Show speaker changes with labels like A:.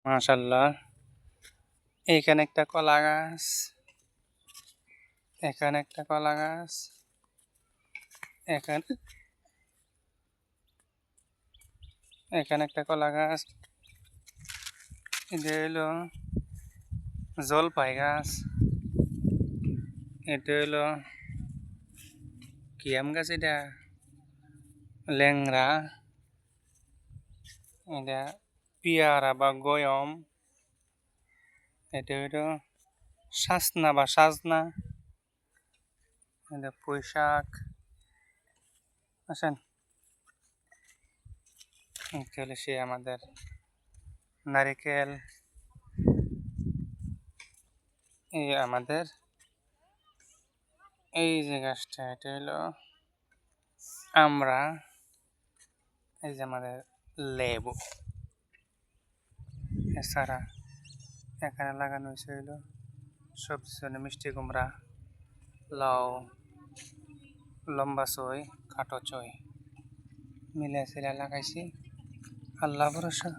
A: মাশাআল্লাহ। এইখানে একটা কলা গাছ, এখানে একটা কলা গাছ, এখানে এখানে একটা কলা গাছ। এটা হইলো জলপাই গাছ। এটা হইলো কি আম গাছ এটা? ল্যাংড়া। এটা পিয়ারা বা গয়ম। এটা হইলো সাজনা বা সাজনা। এটা পুঁইশাক। আসেন, এটা হলো সে আমাদের নারিকেল। এই আমাদের এই যে গাছটা, এটা হলো আমরা। এই যে আমাদের লেবু। এছাড়া এখানে লাগানো হয়েছে হইলো সবজি জন্য মিষ্টি কুমড়া, লাউ, লম্বা চই, খাটো চই মিলে লাগাইছি। আল্লাহ ভরসা।